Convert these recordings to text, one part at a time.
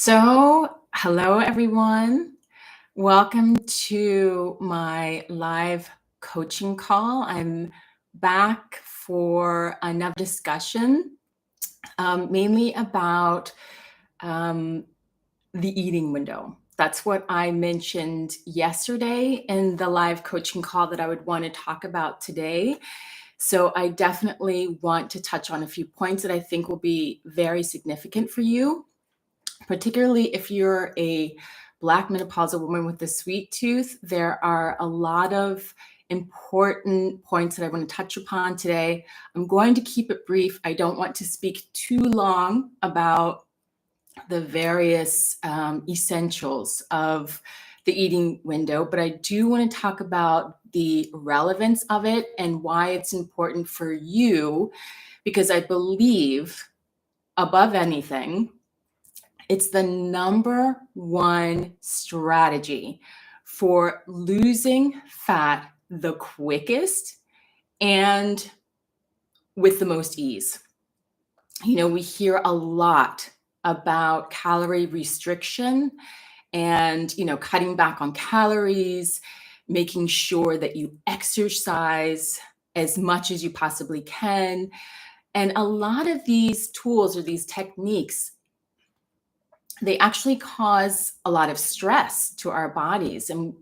Hello everyone. Welcome to my live coaching call. I'm back for another discussion, mainly about the eating window. That's what I mentioned yesterday in the live coaching call that I would want to talk about today. So I definitely want to touch on a few points that I think will be very significant for you, particularly if you're a Black menopausal woman with a sweet tooth. There are a lot of important points that I want to touch upon today. I'm going to keep it brief. I don't want to speak too long about the various essentials of the eating window, but I do want to talk about the relevance of it and why it's important for you, because I believe, above anything, it's the number one strategy for losing fat the quickest and with the most ease. You know, we hear a lot about calorie restriction and, cutting back on calories, making sure that you exercise as much as you possibly can. And a lot of these tools or these techniques, they actually cause a lot of stress to our bodies. And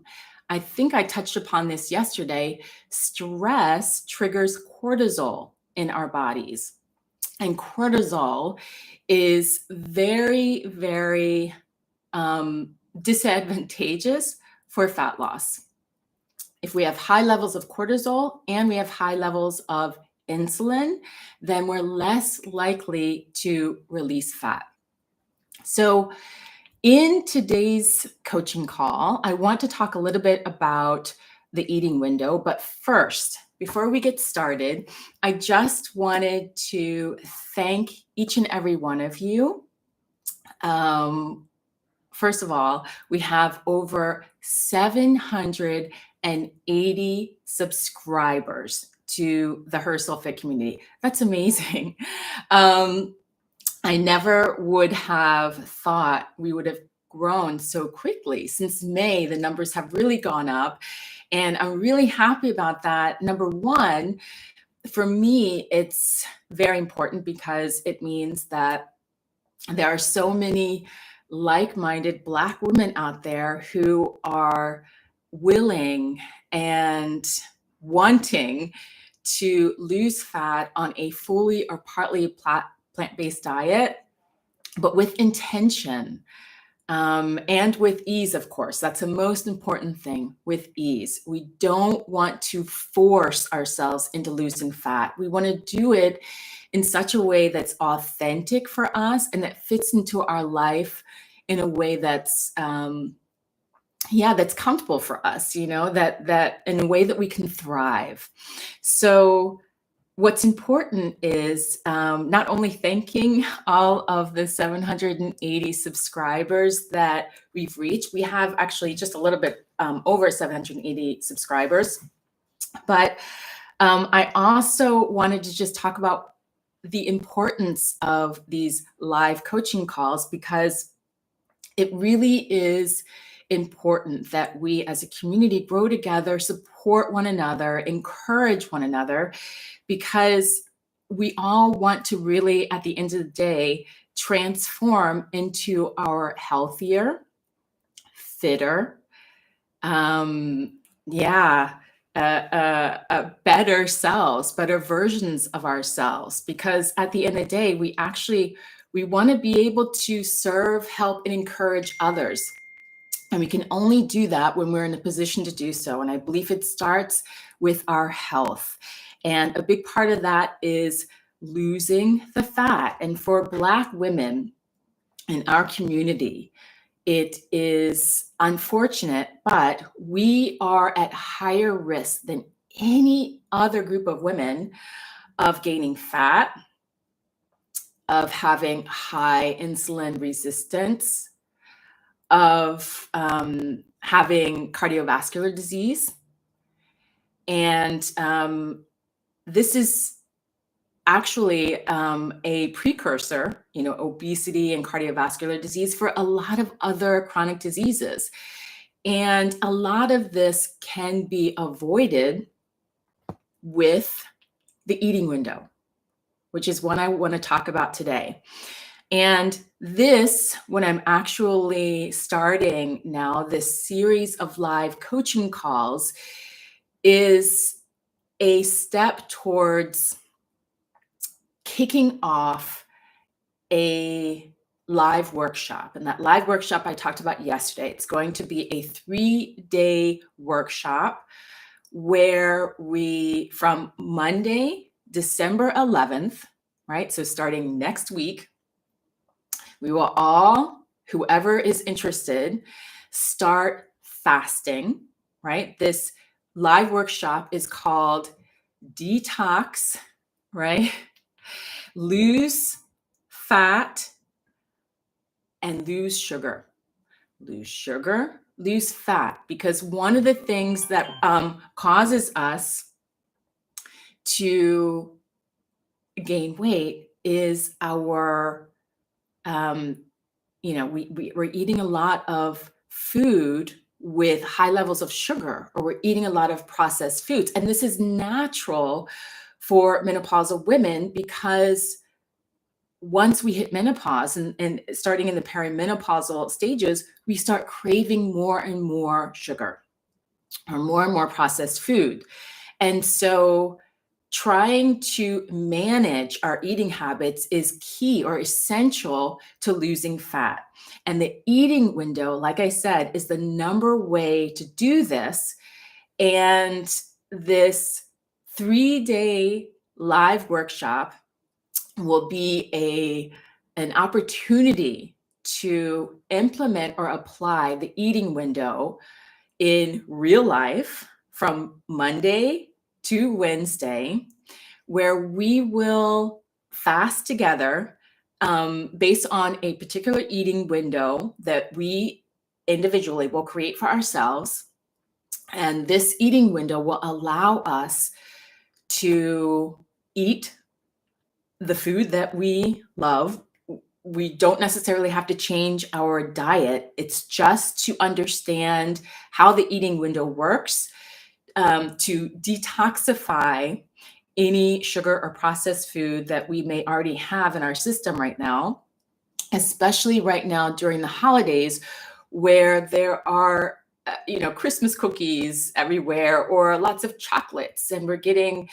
I think I touched upon this yesterday. Stress triggers cortisol in our bodies. And cortisol is very, very disadvantageous for fat loss. If we have high levels of cortisol and we have high levels of insulin, then we're less likely to release fat. So in today's coaching call, I want to talk a little bit about the eating window. But first, before we get started, I just wanted to thank each and every one of you. First of all, we have over 780 subscribers to the Her Soul Fit community. That's amazing. I never would have thought we would have grown so quickly. Since May, the numbers have really gone up, and I'm really happy about that. Number one, for me, it's very important because it means that there are so many like-minded Black women out there who are willing and wanting to lose fat on a fully or partly plant-based diet, but with intention, and with ease, of course. That's the most important thing, with ease. We don't want to force ourselves into losing fat. We want to do it in such a way that's authentic for us and that fits into our life in a way that's that's comfortable for us, that in a way that we can thrive. So what's important is not only thanking all of the 780 subscribers that we've reached. We have actually just a little bit over 780 subscribers. But I also wanted to just talk about the importance of these live coaching calls, because it really is important that we as a community grow together, support one another, encourage one another, because we all want to really, at the end of the day, transform into our healthier, fitter, better selves, better versions of ourselves. Because at the end of the day, we want to be able to serve, help, and encourage others. And we can only do that when we're in a position to do so. And I believe it starts with our health. And a big part of that is losing the fat. And for Black women in our community, it is unfortunate, but we are at higher risk than any other group of women of gaining fat, of having high insulin resistance, of having cardiovascular disease. And this is actually a precursor, obesity and cardiovascular disease for a lot of other chronic diseases. And a lot of this can be avoided with the eating window, which is what I want to talk about today. And this, when I'm actually starting now this series of live coaching calls, is a step towards kicking off a live workshop. And that live workshop I talked about yesterday, it's going to be a 3-day workshop where we, from Monday, December 11th, right? So starting next week, we will all, whoever is interested, start fasting, right? This live workshop is called Detox, right? Lose fat and lose sugar. Lose sugar, lose fat, because one of the things that causes us to gain weight is our, we're eating a lot of food with high levels of sugar, or we're eating a lot of processed foods. And this is natural for menopausal women, because once we hit menopause and starting in the perimenopausal stages, we start craving more and more sugar or more processed food. And so trying to manage our eating habits is key or essential to losing fat. And the eating window, like I said, is the number way to do this. And this 3-day live workshop will be an opportunity to implement or apply the eating window in real life from Monday to Wednesday, where we will fast together based on a particular eating window that we individually will create for ourselves. And this eating window will allow us to eat the food that we love. We don't necessarily have to change our diet. It's just to understand how the eating window works, to detoxify any sugar or processed food that we may already have in our system right now, especially right now during the holidays, where there are Christmas cookies everywhere, or lots of chocolates, and we're getting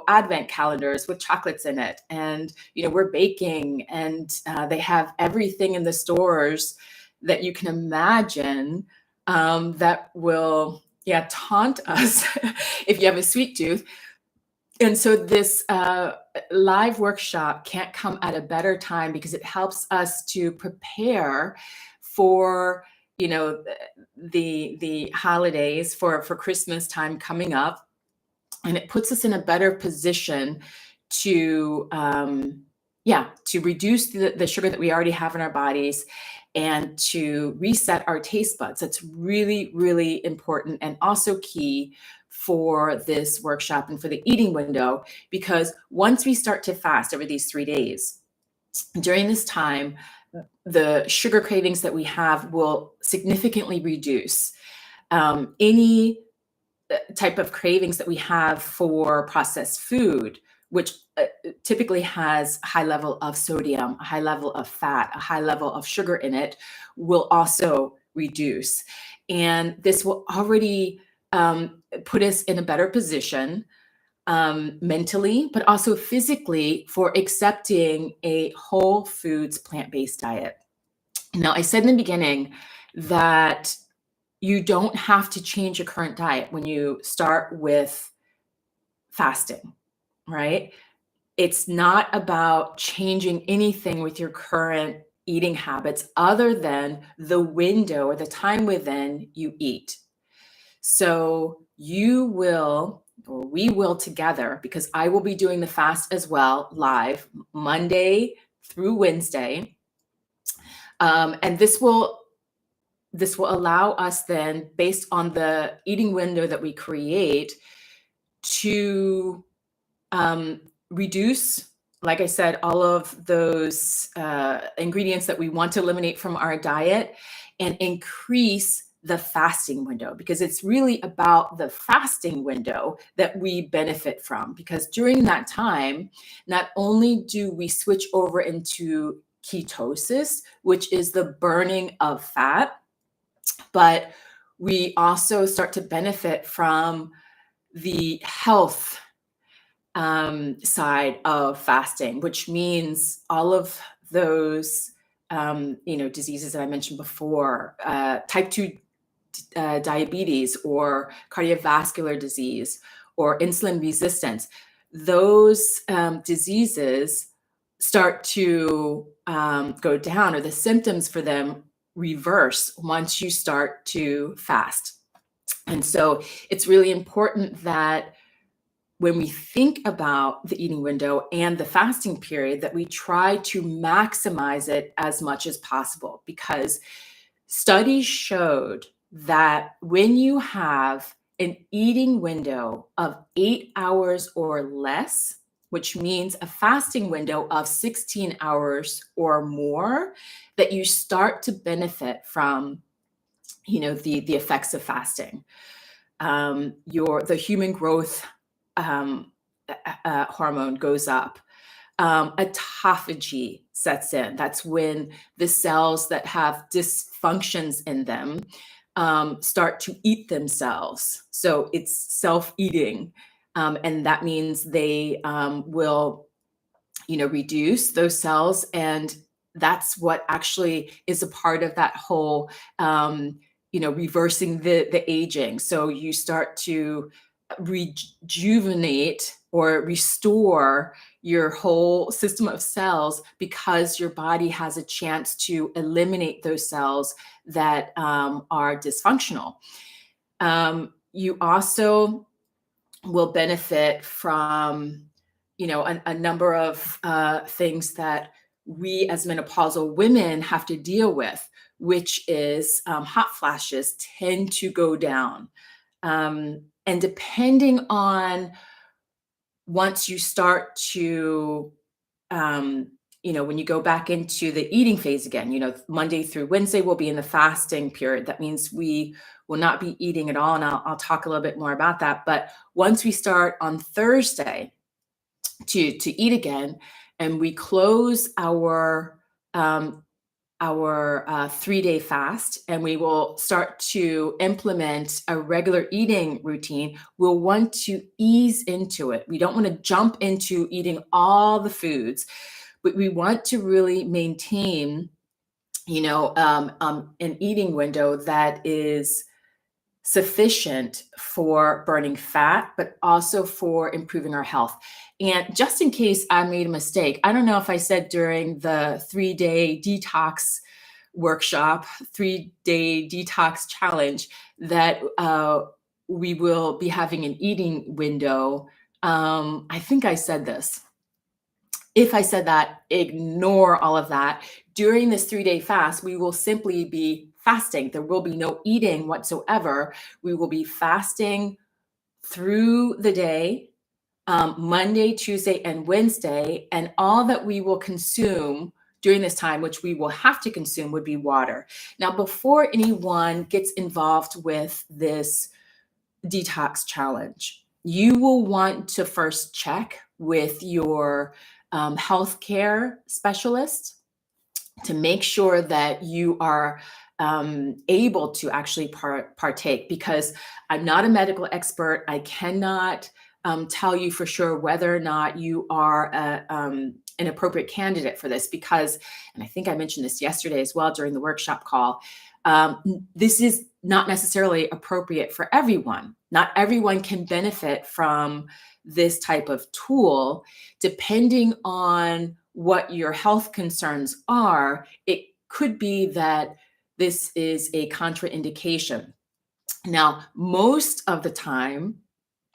advent calendars with chocolates in it, and we're baking, and they have everything in the stores that you can imagine that will taunt us if you have a sweet tooth. And so this live workshop can't come at a better time, because it helps us to prepare for the holidays, for Christmas time coming up, and it puts us in a better position to reduce the sugar that we already have in our bodies, and to reset our taste buds. That's really, really important, and also key for this workshop and for the eating window, because once we start to fast over these 3 days, during this time, the sugar cravings that we have will significantly reduce. Any type of cravings that we have for processed food, which typically has a high level of sodium, a high level of fat, a high level of sugar in it, will also reduce. And this will already put us in a better position mentally, but also physically, for accepting a whole foods plant-based diet. Now, I said in the beginning that you don't have to change your current diet when you start with fasting, right? It's not about changing anything with your current eating habits other than the window or the time within you eat. So you will, or we will together, because I will be doing the fast as well, live Monday through Wednesday. And this will allow us then, based on the eating window that we create, to reduce, like I said, all of those ingredients that we want to eliminate from our diet and increase the fasting window, because it's really about the fasting window that we benefit from. Because during that time, not only do we switch over into ketosis, which is the burning of fat, but we also start to benefit from the health side of fasting, which means all of those diseases that I mentioned before, type 2 diabetes or cardiovascular disease or insulin resistance, those diseases start to go down, or the symptoms for them reverse once you start to fast. And so it's really important that when we think about the eating window and the fasting period, that we try to maximize it as much as possible, because studies showed that when you have an eating window of 8 hours or less, which means a fasting window of 16 hours or more, that you start to benefit from the effects of fasting. The human growth hormone goes up. Autophagy sets in. That's when the cells that have dysfunctions in them start to eat themselves. So it's self-eating. And that means they will, reduce those cells. And that's what actually is a part of that whole, reversing the aging. So you start to rejuvenate or restore your whole system of cells, because your body has a chance to eliminate those cells that are dysfunctional. You also will benefit from, a number of things that we as menopausal women have to deal with, which is hot flashes tend to go down. And depending on, once you start to, when you go back into the eating phase again, Monday through Wednesday will be in the fasting period. That means we will not be eating at all. And I'll talk a little bit more about that. But once we start on Thursday to eat again, and we close our 3-day fast, and we will start to implement a regular eating routine, we'll want to ease into it. We don't want to jump into eating all the foods, but we want to really maintain, an eating window that is sufficient for burning fat, but also for improving our health. And just in case I made a mistake, I don't know if I said during the 3-day detox workshop, 3-day detox challenge, that we will be having an eating window. I think I said this. If I said that, ignore all of that. During this 3-day fast, we will simply be fasting. There will be no eating whatsoever. We will be fasting through the day, Monday, Tuesday, and Wednesday. And all that we will consume during this time, which we will have to consume, would be water. Now, before anyone gets involved with this detox challenge, you will want to first check with your healthcare specialist to make sure that you are able to actually partake, because I'm not a medical expert. I cannot tell you for sure whether or not you are an appropriate candidate for this, because, and I think I mentioned this yesterday as well during the workshop call, this is not necessarily appropriate for everyone. Not everyone can benefit from this type of tool. Depending on what your health concerns are, it could be that this is a contraindication. Now, most of the time,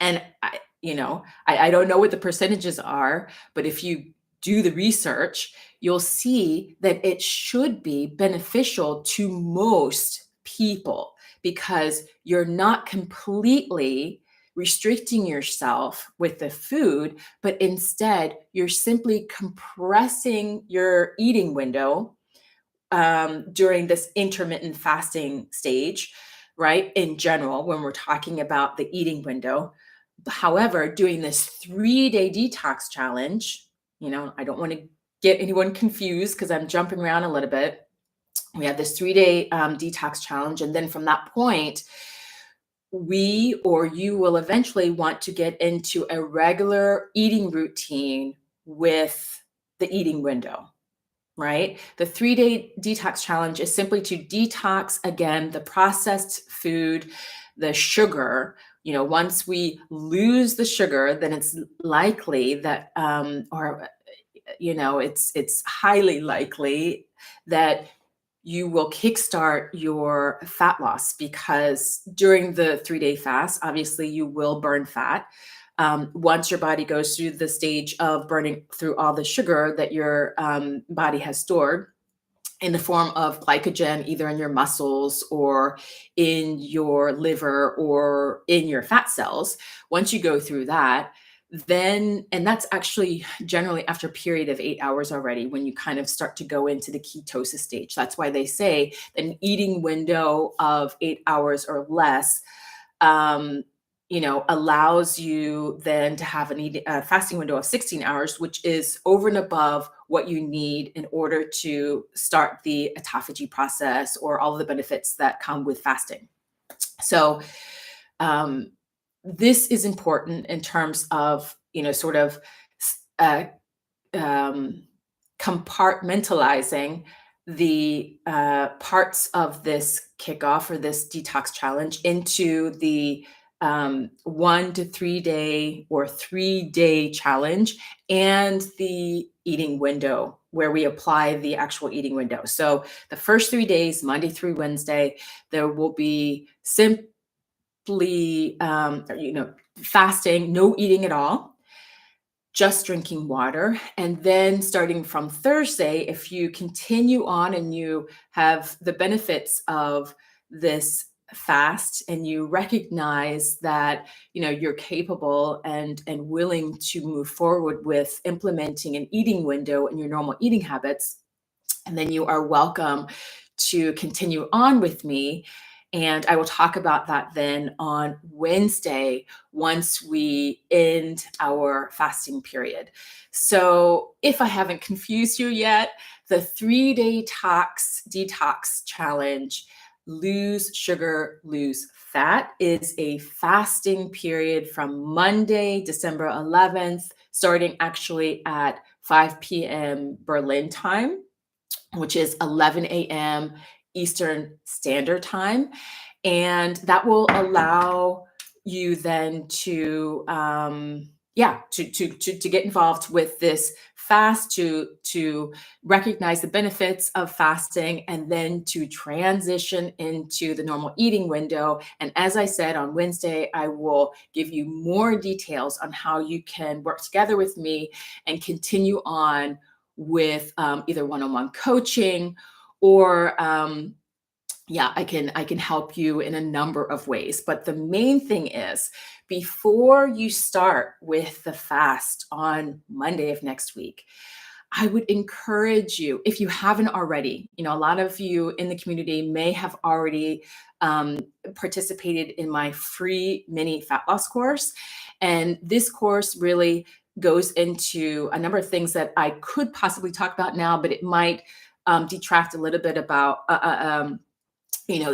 and I don't know what the percentages are, but if you do the research, you'll see that it should be beneficial to most people, because you're not completely restricting yourself with the food, but instead you're simply compressing your eating window during this intermittent fasting stage, right? In general, when we're talking about the eating window. However, doing this 3-day detox challenge, I don't want to get anyone confused because I'm jumping around a little bit. We have this 3-day detox challenge. And then from that point, we or you will eventually want to get into a regular eating routine with the eating window, right? The 3-day detox challenge is simply to detox again the processed food, the sugar. Once we lose the sugar, then it's likely that, it's highly likely that you will kickstart your fat loss, because during the 3-day fast, obviously you will burn fat. Once your body goes through the stage of burning through all the sugar that your body has stored in the form of glycogen, either in your muscles or in your liver or in your fat cells, once you go through that, then, and that's actually generally after a period of 8 hours already, when you kind of start to go into the ketosis stage. That's why they say an eating window of 8 hours or less allows you then to have a fasting window of 16 hours, which is over and above what you need in order to start the autophagy process or all of the benefits that come with fasting. So this is important in terms of, sort of compartmentalizing the parts of this kickoff or this detox challenge into the 1 to 3 day or 3-day challenge and the eating window, where we apply the actual eating window. So the first 3 days, Monday through Wednesday, there will be simply fasting, no eating at all, just drinking water. And then starting from Thursday, if you continue on and you have the benefits of this fast and you recognize that you're capable and willing to move forward with implementing an eating window in your normal eating habits, and then you are welcome to continue on with me. And I will talk about that then on Wednesday once we end our fasting period. So if I haven't confused you yet, the 3-day detox challenge, lose sugar, lose fat, is a fasting period from Monday, December 11th, starting actually at 5 p.m. Berlin time, which is 11 a.m. Eastern Standard Time. And that will allow you then to get involved with this fast, to recognize the benefits of fasting, and then to transition into the normal eating window. And as I said, on Wednesday, I will give you more details on how you can work together with me and continue on with either one-on-one coaching or I can help you in a number of ways. But the main thing is, before you start with the fast on Monday of next week, I would encourage you, if you haven't already, a lot of you in the community may have already participated in my free mini fat loss course. And this course really goes into a number of things that I could possibly talk about now, but it might detract a little bit about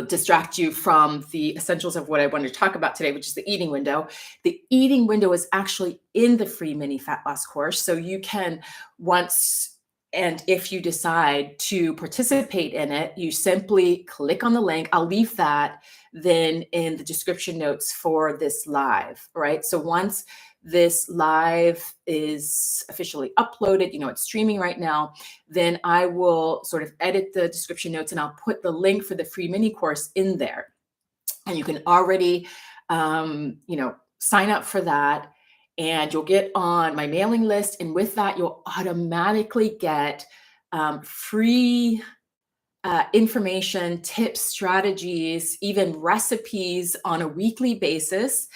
distract you from the essentials of what I wanted to talk about today, which is the eating window. The eating window is actually in the free mini fat loss course. So you can, once and if you decide to participate in it, you simply click on the link. I'll leave that then in the description notes for this live, right? So once this live is officially uploaded, it's streaming right now, then I will sort of edit the description notes and I'll put the link for the free mini course in there. And you can already, sign up for that, and you'll get on my mailing list. And with that, you'll automatically get free information, tips, strategies, even recipes on a weekly basis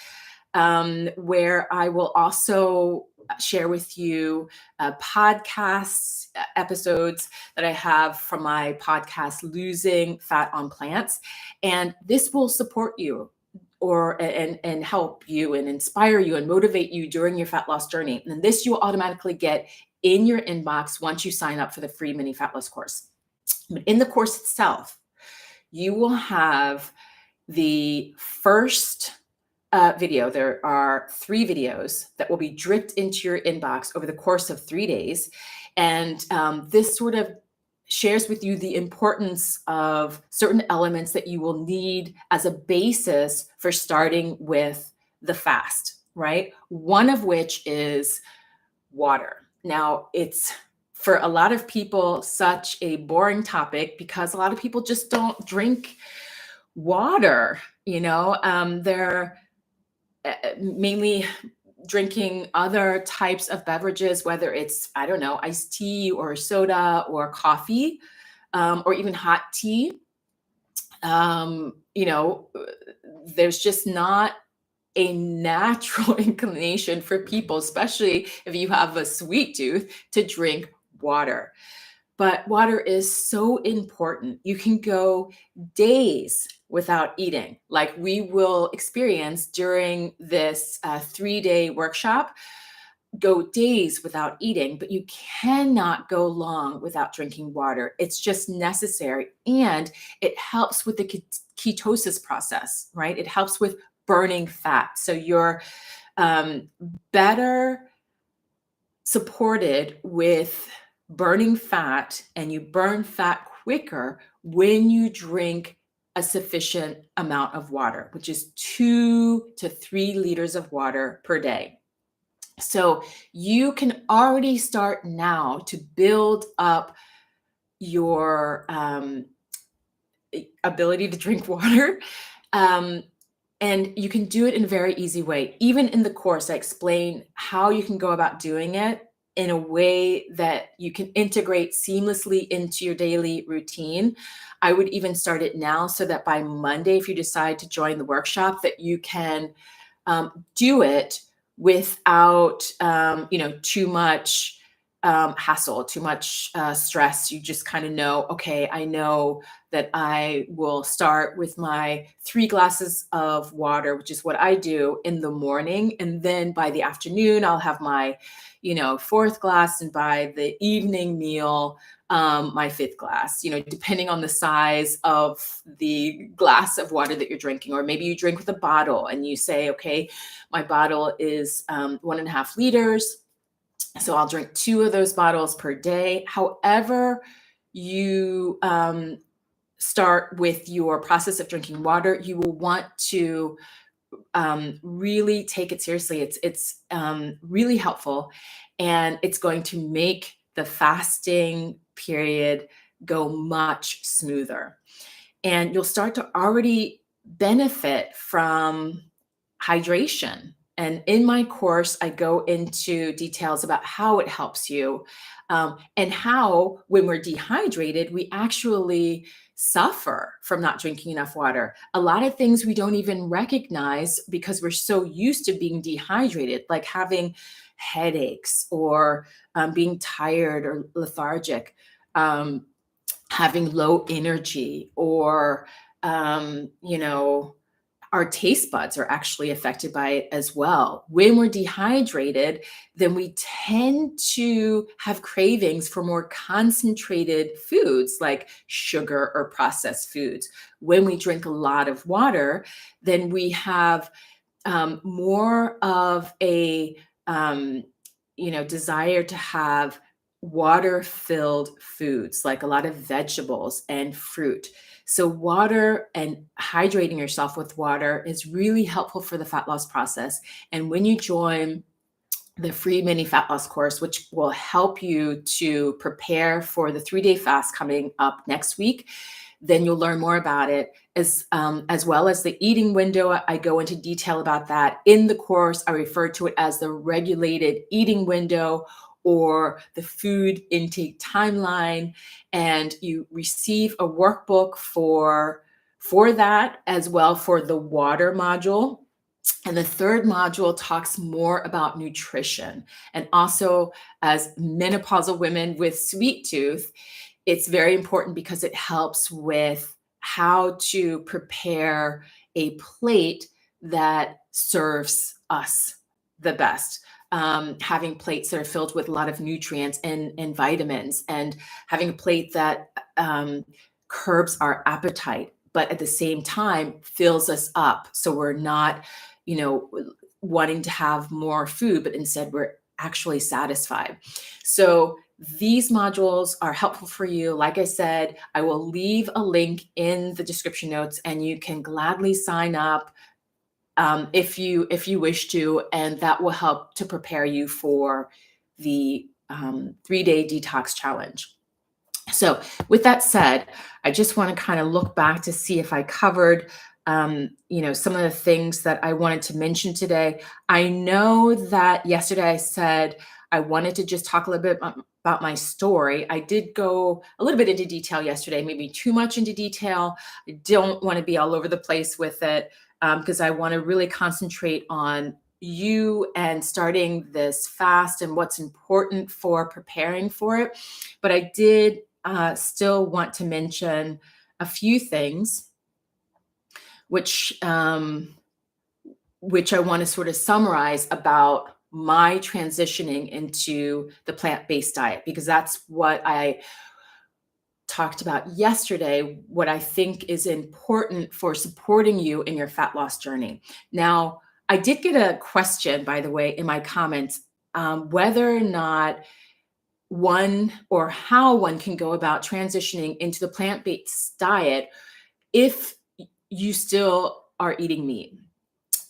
where I will also share with you podcasts, episodes that I have from my podcast, Losing Fat on Plants. And this will support you and help you and inspire you and motivate you during your fat loss journey. And this you will automatically get in your inbox once you sign up for the free mini fat loss course. But in the course itself, you will have the first video. There are 3 videos that will be dripped into your inbox over the course of 3 days. And this sort of shares with you the importance of certain elements that you will need as a basis for starting with the fast, right? One of which is water. Now, it's for a lot of people such a boring topic because a lot of people just don't drink water. They're mainly drinking other types of beverages, whether it's, I don't know, iced tea or soda or coffee, or even hot tea. There's just not a natural inclination for people, especially if you have a sweet tooth, to drink water. But water is so important. You can go days without eating, like we will experience during this 3-day workshop. Go days without eating, but you cannot go long without drinking water. It's just necessary. And it helps with the ketosis process, right? It helps with burning fat. So you're better supported with burning fat, and you burn fat quicker when you drink a sufficient amount of water, which is 2 to 3 liters of water per day. So you can already start now to build up your ability to drink water. And you can do it in a very easy way. Even in the course, I explain how you can go about doing it in a way that you can integrate seamlessly into your daily routine. I would even start it now so that by Monday, if you decide to join the workshop, that you can do it without too much hassle, too much stress. You just kind of know, okay, I know that I will start with my 3 glasses of water, which is what I do in the morning. And then by the afternoon, I'll have my, 4th glass. And by the evening meal, my 5th glass, depending on the size of the glass of water that you're drinking. Or maybe you drink with a bottle and you say, okay, my bottle is 1.5 liters. So I'll drink 2 of those bottles per day. However you start with your process of drinking water, you will want to really take it seriously. It's really helpful, and it's going to make the fasting period go much smoother. And you'll start to already benefit from hydration. And in my course, I go into details about how it helps you, and how, when we're dehydrated, we actually suffer from not drinking enough water. A lot of things we don't even recognize because we're so used to being dehydrated, like having headaches or being tired or lethargic, having low energy, or, our taste buds are actually affected by it as well. When we're dehydrated, then we tend to have cravings for more concentrated foods like sugar or processed foods. When we drink a lot of water, then we have more of a desire to have water-filled foods, like a lot of vegetables and fruit. So water and hydrating yourself with water is really helpful for the fat loss process. And when you join the free mini fat loss course, which will help you to prepare for the 3-day fast coming up next week, then you'll learn more about it, as well as the eating window. I go into detail about that in the course. I refer to it as the regulated eating window, or the food intake timeline. And you receive a workbook for that, as well for the water module. And the third module talks more about nutrition. And also, as menopausal women with sweet tooth, it's very important because it helps with how to prepare a plate that serves us the best. Having plates that are filled with a lot of nutrients and vitamins, and having a plate that curbs our appetite, but at the same time fills us up. So we're not, you know, wanting to have more food, but instead we're actually satisfied. So these modules are helpful for you. Like I said, I will leave a link in the description notes, and you can gladly sign up if you wish to, and that will help to prepare you for the 3-day detox challenge. So with that said, I just want to kind of look back to see if I covered some of the things that I wanted to mention today. I know that yesterday I said I wanted to just talk a little bit about my story. I did go a little bit into detail yesterday, maybe too much into detail. I don't want to be all over the place with it because I want to really concentrate on you and starting this fast and what's important for preparing for it. But I did still want to mention a few things which I want to sort of summarize about my transitioning into the plant-based diet, because that's what I talked about yesterday, what I think is important for supporting you in your fat loss journey. Now, I did get a question, by the way, in my comments, whether or not one or how one can go about transitioning into the plant-based diet if you still are eating meat.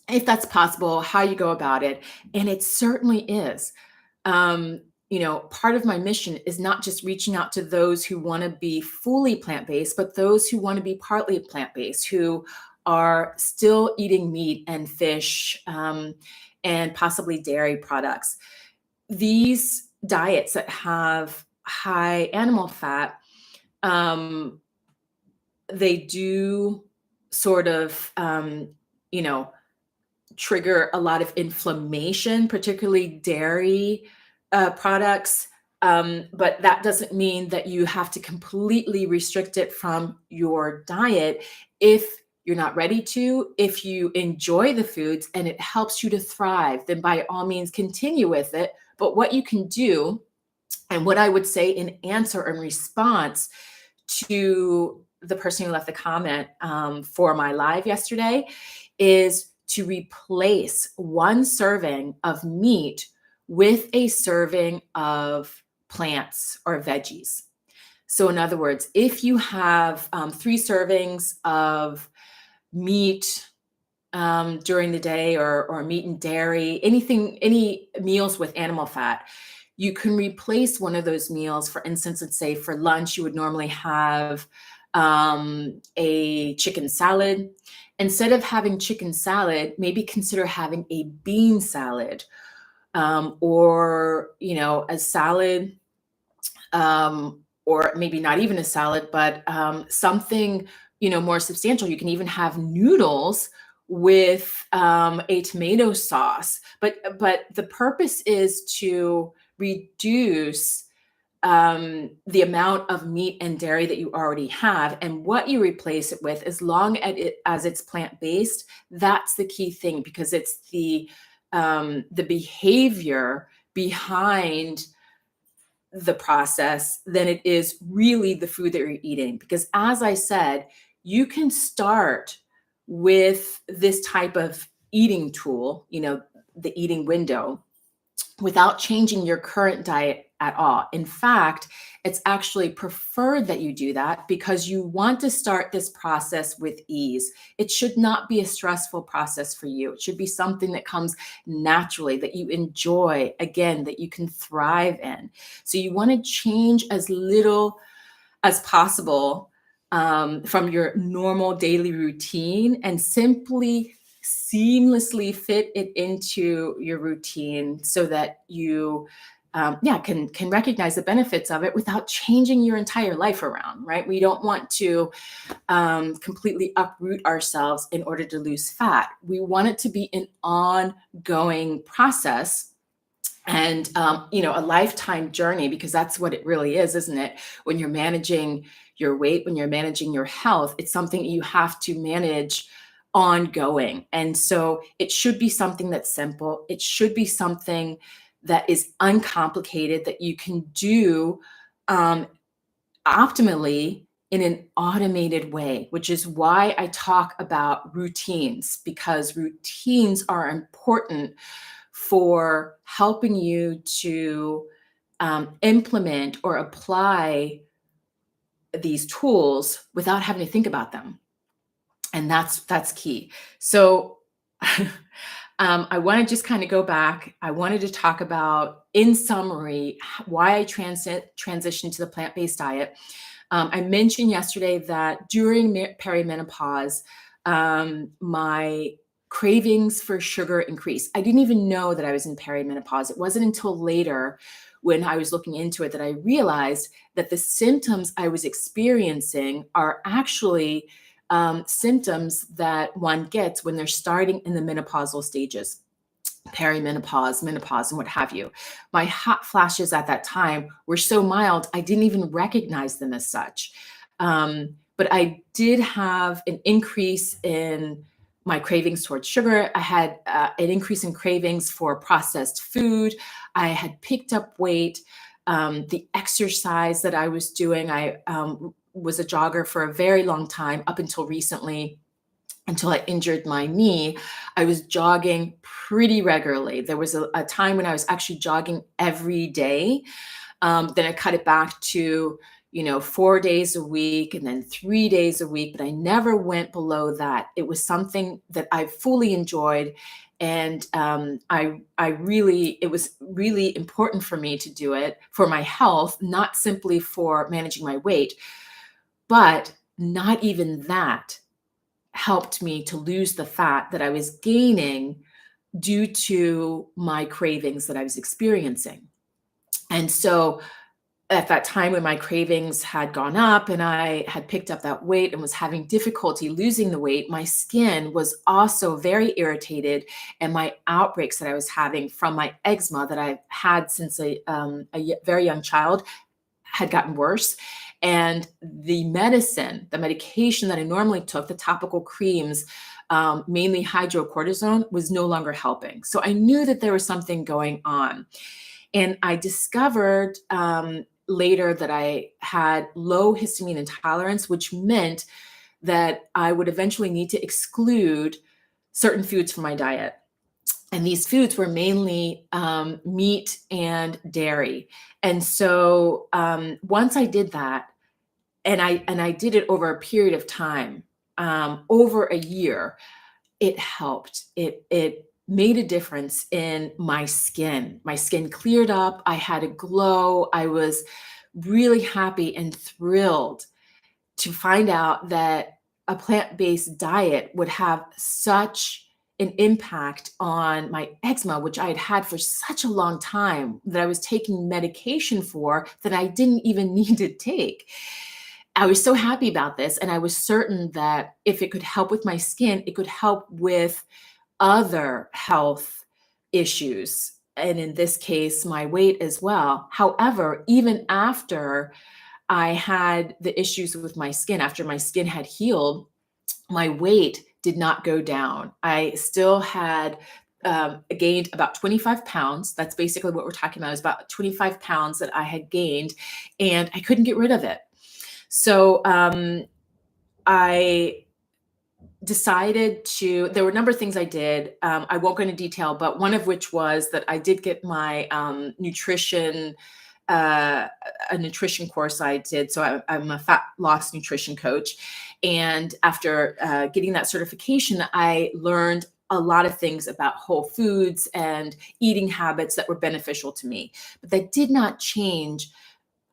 If that's possible, how you go about it. And it certainly is. Part of my mission is not just reaching out to those who want to be fully plant-based, but those who want to be partly plant-based, who are still eating meat and fish and possibly dairy products. These diets that have high animal fat, they do sort of, trigger a lot of inflammation, particularly dairy products. But that doesn't mean that you have to completely restrict it from your diet. If you're not ready to, if you enjoy the foods and it helps you to thrive, then by all means continue with it. But what you can do, and what I would say in answer and response to the person who left the comment for my live yesterday, is to replace one serving of meat with a serving of plants or veggies. So in other words, if you have 3 servings of meat during the day, or meat and dairy, any meals with animal fat, you can replace one of those meals. For instance, let's say for lunch, you would normally have a chicken salad. Instead of having chicken salad, maybe consider having a bean salad, or a salad, or maybe not even a salad, but something more substantial. You can even have noodles with a tomato sauce. But the purpose is to reduce the amount of meat and dairy that you already have, and what you replace it with, as long as it's plant-based. That's the key thing, because it's the behavior behind the process than it is really the food that you're eating. Because as I said, you can start with this type of eating tool, the eating window, without changing your current diet at all. In fact, it's actually preferred that you do that, because you want to start this process with ease. It should not be a stressful process for you. It should be something that comes naturally, that you enjoy, again, that you can thrive in. So you want to change as little as possible from your normal daily routine, and simply seamlessly fit it into your routine, so that you can recognize the benefits of it without changing your entire life around, right? We don't want to completely uproot ourselves in order to lose fat. We want it to be an ongoing process and a lifetime journey, because that's what it really is, isn't it? When you're managing your weight, when you're managing your health, it's something you have to manage ongoing. And so it should be something that's simple. It should be something that is uncomplicated, that you can do um, optimally in an automated way, which is why I talk about routines, because routines are important for helping you to implement or apply these tools without having to think about them. And that's key. So I want to just kind of go back. I wanted to talk about, in summary, why I transitioned to the plant-based diet. I mentioned yesterday that during perimenopause, my cravings for sugar increased. I didn't even know that I was in perimenopause. It wasn't until later, when I was looking into it, that I realized that the symptoms I was experiencing are actually symptoms that one gets when they're starting in the menopausal stages, perimenopause, menopause, and what have you. My hot flashes at that time were so mild, I didn't even recognize them as such. But I did have an increase in my cravings towards sugar. I had an increase in cravings for processed food. I had picked up weight. The exercise that I was doing, I was a jogger for a very long time, up until recently, until I injured my knee. I was jogging pretty regularly. There was a time when I was actually jogging every day. Then I cut it back to 4 days a week, and then 3 days a week, but I never went below that. It was something that I fully enjoyed. And it was really important for me to do it for my health, not simply for managing my weight, but not even that helped me to lose the fat that I was gaining due to my cravings that I was experiencing. And so at that time, when my cravings had gone up and I had picked up that weight and was having difficulty losing the weight, my skin was also very irritated, and my outbreaks that I was having from my eczema that I've had since a very young child had gotten worse. And the medication that I normally took, the topical creams, mainly hydrocortisone, was no longer helping. So I knew that there was something going on. And I discovered later that I had low histamine intolerance, which meant that I would eventually need to exclude certain foods from my diet. And these foods were mainly meat and dairy. And so once I did that, and I did it over a period of time, over a year, it helped. It made a difference in my skin. My skin cleared up. I had a glow. I was really happy and thrilled to find out that a plant-based diet would have such an impact on my eczema, which I had had for such a long time, that I was taking medication for that I didn't even need to take. I was so happy about this, and I was certain that if it could help with my skin, it could help with other health issues, and in this case, my weight as well. However, even after I had the issues with my skin, after my skin had healed, my weight did not go down. I still had gained about 25 pounds. That's basically what we're talking about, is about 25 pounds that I had gained, and I couldn't get rid of it. So I decided there were a number of things I did. I won't go into detail, but one of which was that I did get my nutrition, a nutrition course I did. So I'm a fat loss nutrition coach. And after getting that certification, I learned a lot of things about whole foods and eating habits that were beneficial to me. But that did not change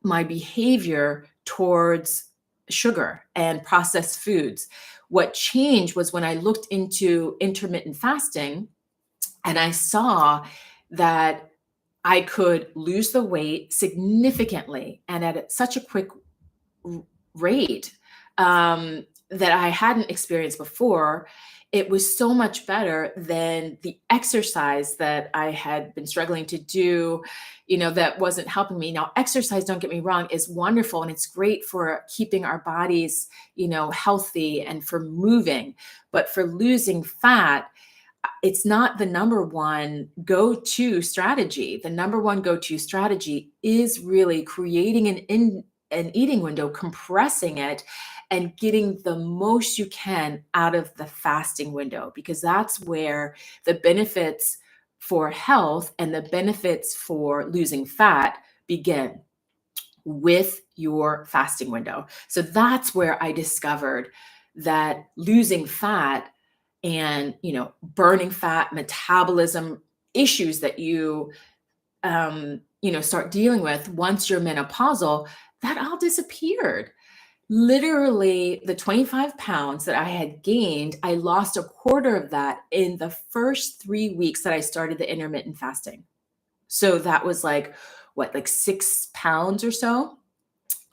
my behavior towards sugar and processed foods. What changed was when I looked into intermittent fasting, and I saw that I could lose the weight significantly and at such a quick rate that I hadn't experienced before. It was so much better than the exercise that I had been struggling to do, that wasn't helping me. Now, exercise, don't get me wrong, is wonderful and it's great for keeping our bodies, healthy and for moving. But for losing fat, it's not the number one go-to strategy. The number one go-to strategy is really creating an eating window, compressing it, and getting the most you can out of the fasting window, because that's where the benefits for health and the benefits for losing fat begin, with your fasting window. So that's where I discovered that losing fat and, burning fat, metabolism issues that you start dealing with once you're menopausal, that all disappeared. Literally, the 25 pounds that I had gained, I lost a quarter of that in the first 3 weeks that I started the intermittent fasting. So that was like 6 pounds or so.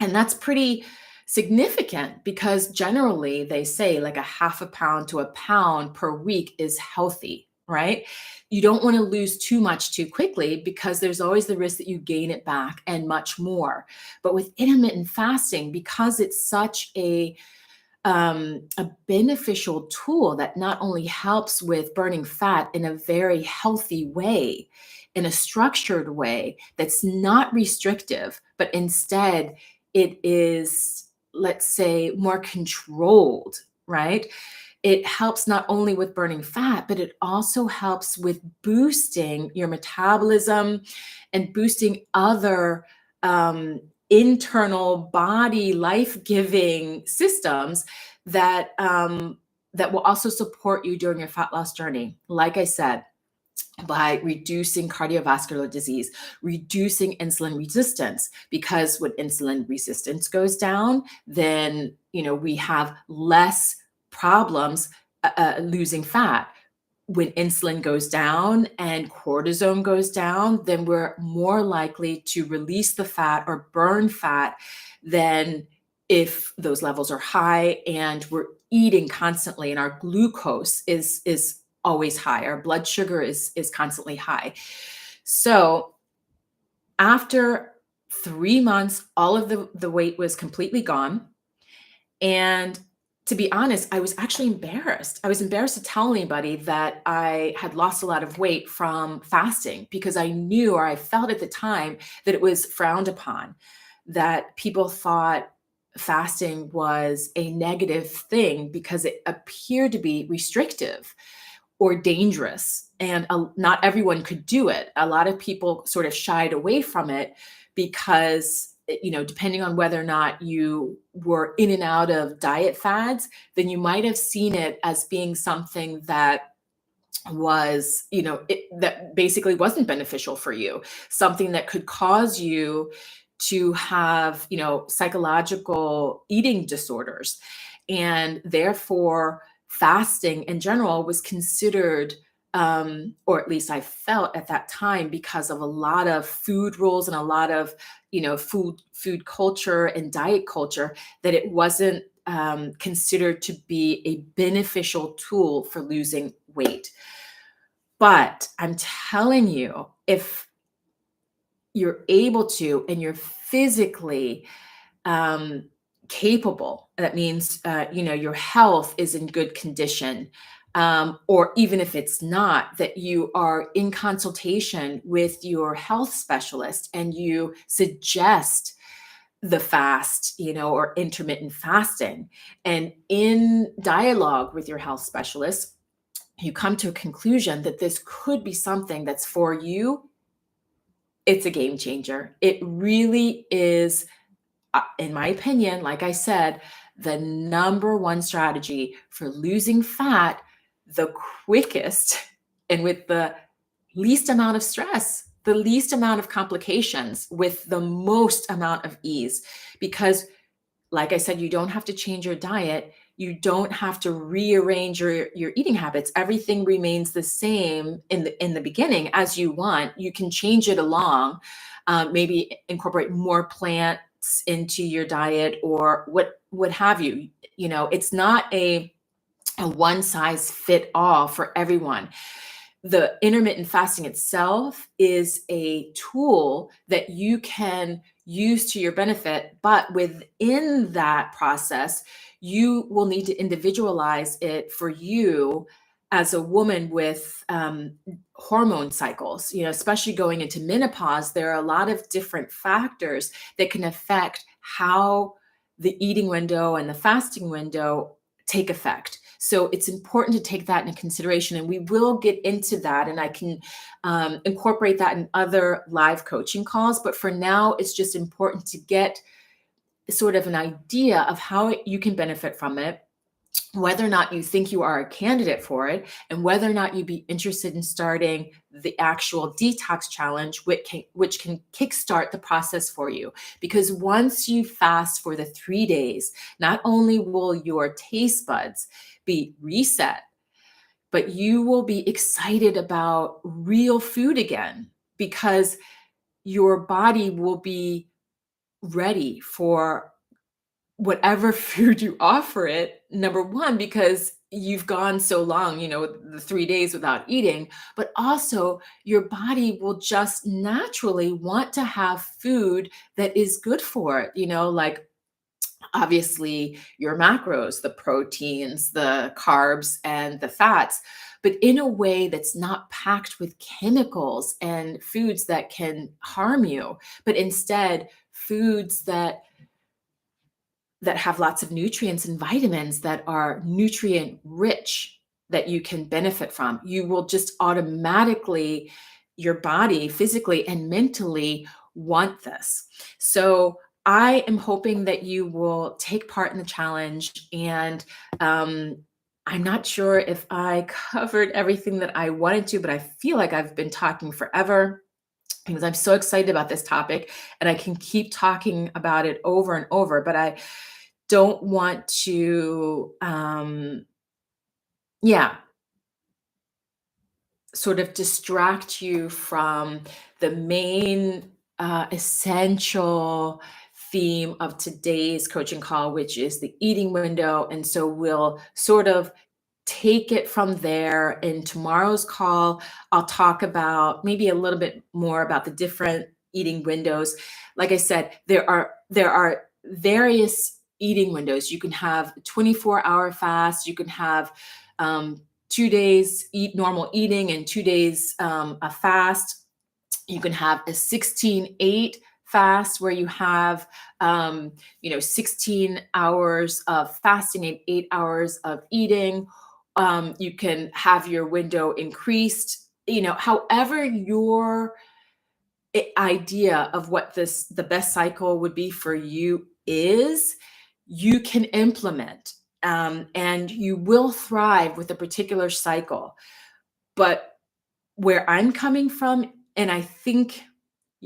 And that's pretty significant, because generally they say like a half a pound to a pound per week is healthy, right? You don't want to lose too much too quickly, because there's always the risk that you gain it back and much more. But with intermittent fasting, because it's such a beneficial tool that not only helps with burning fat in a very healthy way, in a structured way that's not restrictive, but instead it is, let's say, more controlled, right? It helps not only with burning fat, but it also helps with boosting your metabolism and boosting other internal body life-giving systems that will also support you during your fat loss journey. Like I said, by reducing cardiovascular disease, reducing insulin resistance, because when insulin resistance goes down, then we have less problems losing fat. When insulin goes down and cortisone goes down, then we're more likely to release the fat or burn fat than if those levels are high and we're eating constantly and our glucose is always high. Our blood sugar is constantly high. So after 3 months, all of the weight was completely gone. And to be honest, I was actually embarrassed. I was embarrassed to tell anybody that I had lost a lot of weight from fasting, because I knew, or I felt at the time, that it was frowned upon, that people thought fasting was a negative thing because it appeared to be restrictive or dangerous. And not everyone could do it. A lot of people sort of shied away from it because, depending on whether or not you were in and out of diet fads, then you might have seen it as being something that was, that basically wasn't beneficial for you, something that could cause you to have, psychological eating disorders. And therefore, fasting in general was considered, or at least I felt at that time, because of a lot of food rules and a lot of, food culture and diet culture, that it wasn't considered to be a beneficial tool for losing weight. But I'm telling you, if you're able to and you're physically capable, that means your health is in good condition, or even if it's not, that you are in consultation with your health specialist and you suggest the fast, or intermittent fasting, and in dialogue with your health specialist, you come to a conclusion that this could be something that's for you, it's a game changer. It really is, in my opinion, like I said, the number one strategy for losing fat the quickest and with the least amount of stress, the least amount of complications, with the most amount of ease. Because, like I said, you don't have to change your diet. You don't have to rearrange your eating habits. Everything remains the same in the beginning as you want. You can change it along, maybe incorporate more plants into your diet or what have you. It's not a one size fit all for everyone. The intermittent fasting itself is a tool that you can use to your benefit, but within that process, you will need to individualize it for you as a woman with hormone cycles. Especially going into menopause, there are a lot of different factors that can affect how the eating window and the fasting window take effect. So it's important to take that into consideration, and we will get into that, and I can incorporate that in other live coaching calls. But for now, it's just important to get sort of an idea of how you can benefit from it, whether or not you think you are a candidate for it, and whether or not you'd be interested in starting the actual detox challenge, which can kickstart the process for you. Because once you fast for the 3 days, not only will your taste buds be reset, but you will be excited about real food again, because your body will be ready for whatever food you offer it. Number one, because you've gone so long, the 3 days without eating, but also your body will just naturally want to have food that is good for it, like obviously your macros, the proteins, the carbs, and the fats, but in a way that's not packed with chemicals and foods that can harm you, but instead foods that have lots of nutrients and vitamins that are nutrient rich that you can benefit from. You will just automatically, your body physically and mentally want this. So I am hoping that you will take part in the challenge. And I'm not sure if I covered everything that I wanted to, but I feel like I've been talking forever because I'm so excited about this topic and I can keep talking about it over and over, but I don't want to, yeah, sort of distract you from the main essential theme of today's coaching call, which is the eating window. And so we'll sort of take it from there. In tomorrow's call, I'll talk about maybe a little bit more about the different eating windows. Like I said, there are various eating windows. You can have a 24-hour fast. You can have 2 days eat normal eating and 2 days a fast. You can have a 16-8 fast where you have 16 hours of fasting and 8 hours of eating. You can have your window increased, however your idea of what the best cycle would be for you is, you can implement, and you will thrive with a particular cycle. But where I'm coming from, and I think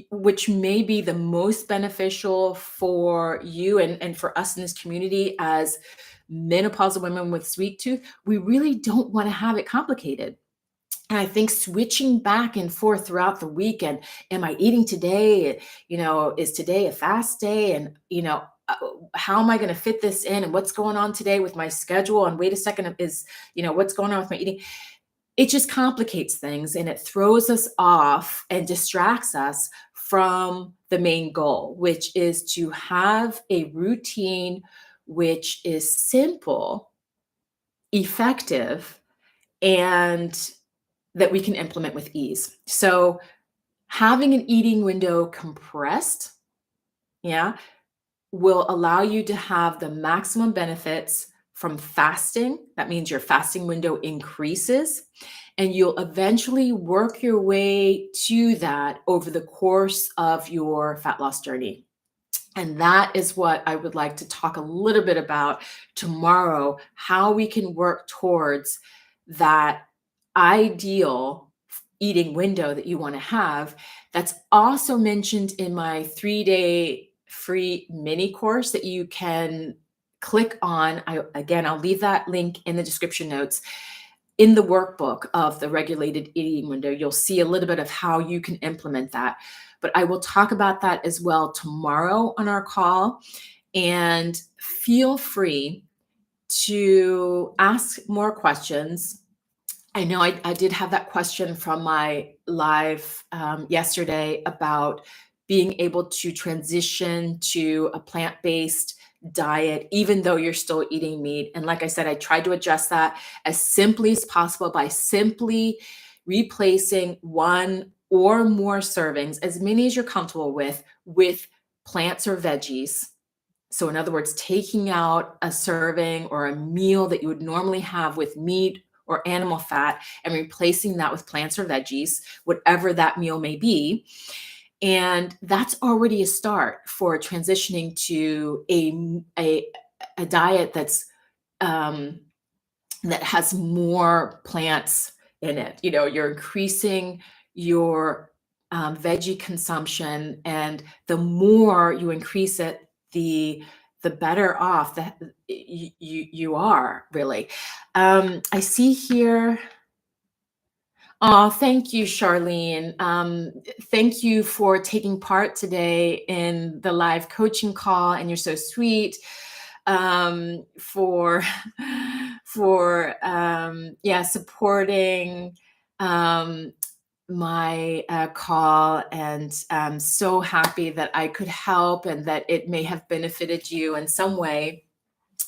which may be the most beneficial for you and for us in this community as menopausal women with sweet tooth, we really don't want to have it complicated. And I think switching back and forth throughout the weekend, am I eating today? Is today a fast day? And, how am I going to fit this in? And what's going on today with my schedule? And wait a second, what's going on with my eating? It just complicates things and it throws us off and distracts us from the main goal, which is to have a routine which is simple, effective, and that we can implement with ease. So having an eating window compressed, yeah, will allow you to have the maximum benefits from fasting. That means your fasting window increases, and you'll eventually work your way to that over the course of your fat loss journey. And that is what I would like to talk a little bit about tomorrow, how we can work towards that ideal eating window that you want to have. That's also mentioned in my 3-day free mini course that you can click on, I'll leave that link in the description notes. In the workbook of the regulated eating window, you'll see a little bit of how you can implement that. But I will talk about that as well tomorrow on our call. And feel free to ask more questions. I know I did have that question from my live yesterday about being able to transition to a plant-based diet, even though you're still eating meat. And like I said, I tried to address that as simply as possible by simply replacing one or more servings, as many as you're comfortable with plants or veggies. So in other words, taking out a serving or a meal that you would normally have with meat or animal fat and replacing that with plants or veggies, whatever that meal may be. And that's already a start for transitioning to a diet that has more plants in it. You know, you're increasing your veggie consumption, and the more you increase it, the better off that you are really. I see here. Oh, thank you, Charlene. Thank you for taking part today in the live coaching call, and you're so sweet. For supporting my call, and I'm so happy that I could help and that it may have benefited you in some way.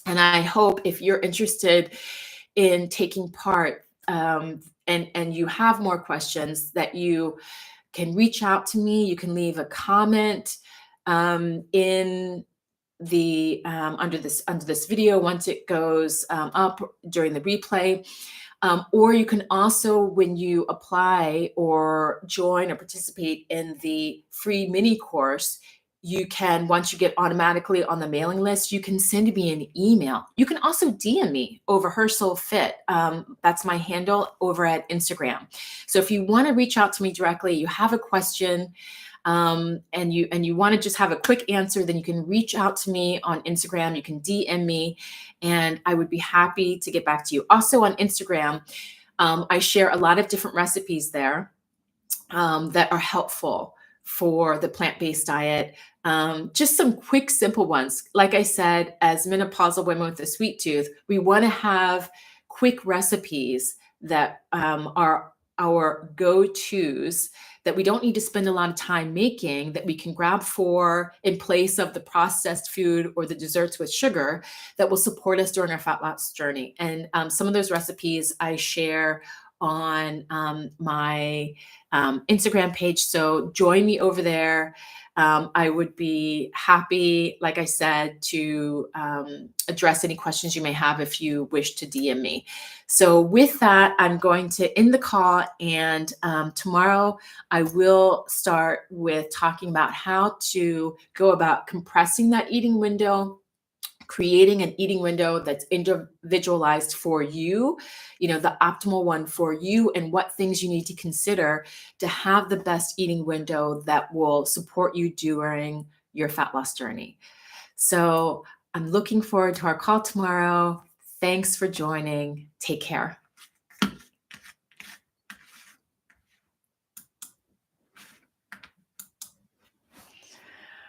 And I hope if you're interested in taking part, and you have more questions, that you can reach out to me. You can leave a comment in the under this video once it goes up during the replay. Or you can also, when you apply or join or participate in the free mini course, you can, once you get automatically on the mailing list, you can send me an email. You can also DM me over Herschel Fit. That's my handle over at Instagram. So if you want to reach out to me directly, you have a question, and you want to just have a quick answer, then you can reach out to me on Instagram. You can DM me, and I would be happy to get back to you. Also on Instagram, I share a lot of different recipes there that are helpful for the plant-based diet. Just some quick, simple ones. Like I said, as menopausal women with a sweet tooth, we want to have quick recipes that are our go-tos, that we don't need to spend a lot of time making, that we can grab for in place of the processed food or the desserts with sugar, that will support us during our fat loss journey. And some of those recipes I share on my Instagram page. So join me over there. I would be happy, like I said, to address any questions you may have if you wish to DM me. So with that, I'm going to end the call, and tomorrow I will start with talking about how to go about compressing that eating window, creating an eating window that's individualized for you, the optimal one for you, and what things you need to consider to have the best eating window that will support you during your fat loss journey. So I'm looking forward to our call tomorrow. Thanks for joining. Take care.